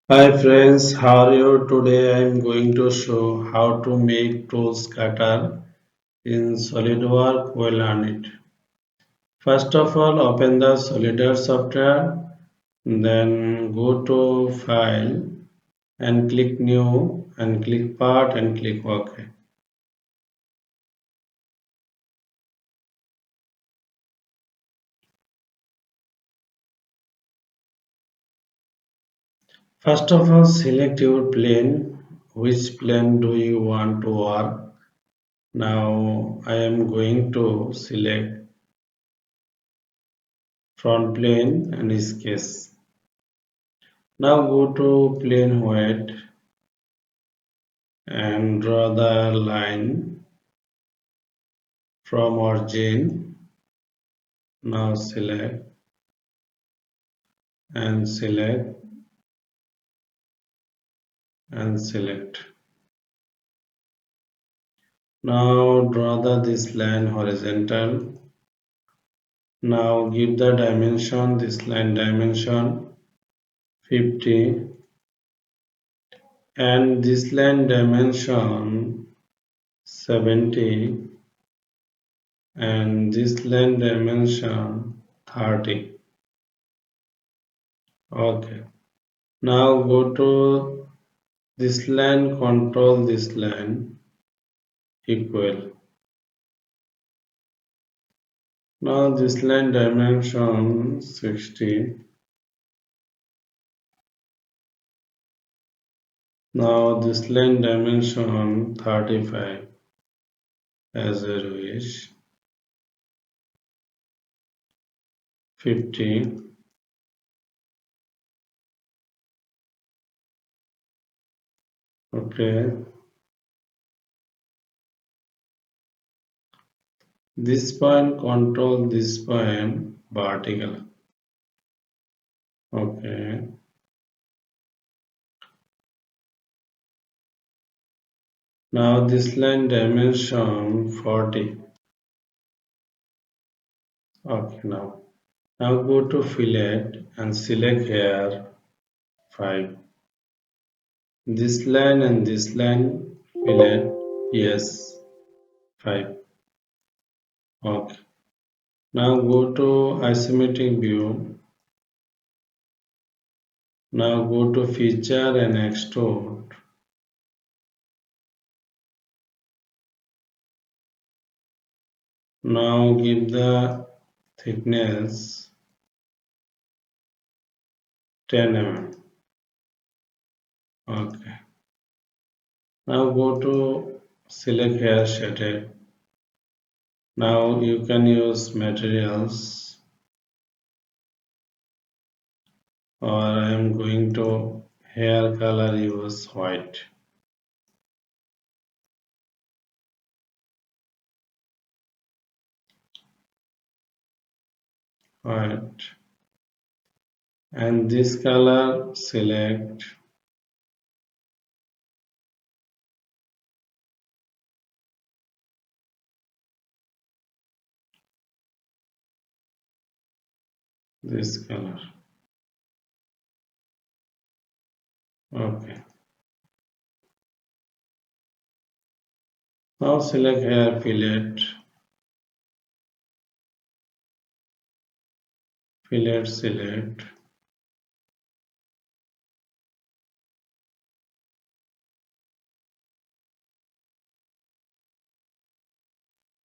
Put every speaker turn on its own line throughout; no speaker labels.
Hi friends, how are you? Today I am going to show how to make tools cutter in SolidWorks. We'll learn it. First of all, open the SolidWorks software, then go to File and click New and click Part and click OK. First of all, select your plane. Which plane do you want to work? Now I am going to select front plane and sketch. Now go to plane weight and draw the line from origin. Now select and select and select. Now draw this line horizontal. Now give the dimension, this line dimension 50 and this line dimension 70 and this line dimension 30. Okay. Now go to this line, control this line equal. Now this line dimension 60. Now this line dimension 35 as a wish. 50. Okay. This point control this point vertical. Okay. Now this line dimension 40. Okay now. Now go to fillet and select here 5. This line and this line fillet, yes, 5. Okay. Now go to isometric view. Now go to feature and extrude. Now give the thickness 10 mm. Okay. Now go to select hair shaded. Now you can use materials or I am going to hair color use white. White. And this color select. This color. Okay. Now select hair fillet. Fillet select.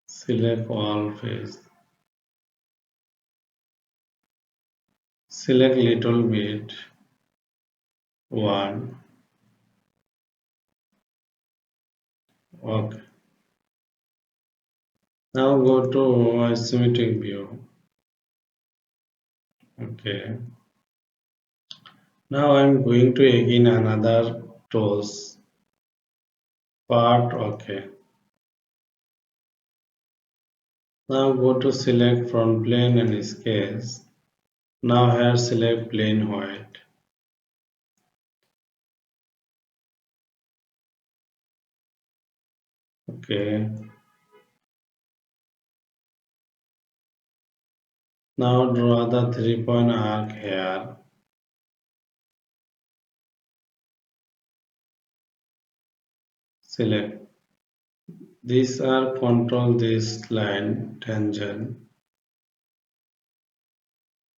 Select all face. Select little bit. One. Okay. Now go to isometric view. Okay. Now I'm going to again another tools part. Okay. Now go to select front plane and sketch. Now here select plane white. Okay. Now draw the 3-point arc here. select. These are control this line tangent.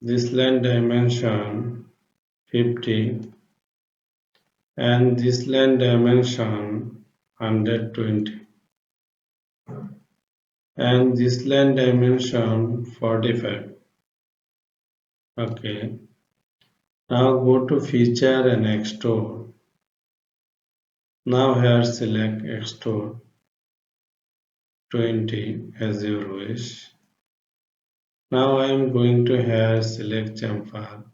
This line dimension 50 and this line dimension 120 and this line dimension 45. Okay. Now go to feature and extrude. Now here select extrude 20 as you wish. Now I am going to here select chamfer.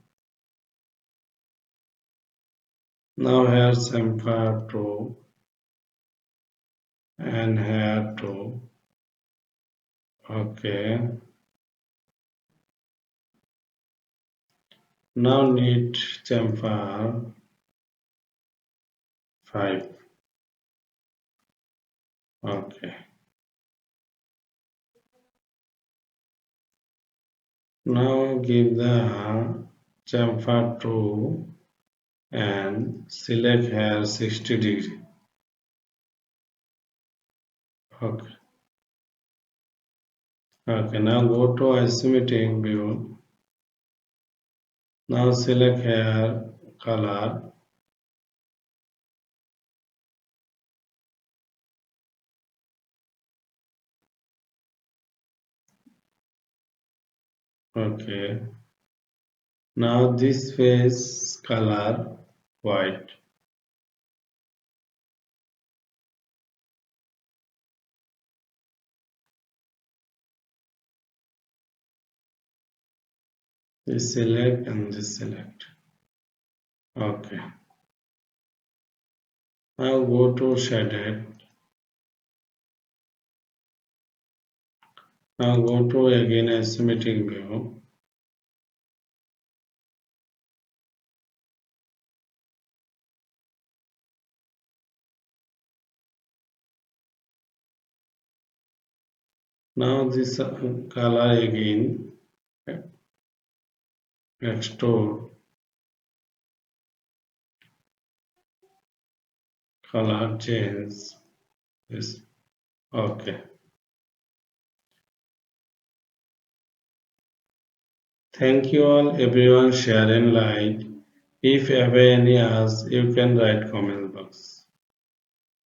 Now here chamfer to and here to. Okay. Now need chamfer 5. Okay. Now give the chamfer 2 and select here 60 degree. Okay. Okay. Now go to isometric view. Now select here color. Okay. Now this face color white. This select and this select. Okay. Now go to shaded. Now go to again isometric view. Now this color again extrude color change this. Okay. Thank you all everyone share and like. If you have any ask you can write comment box.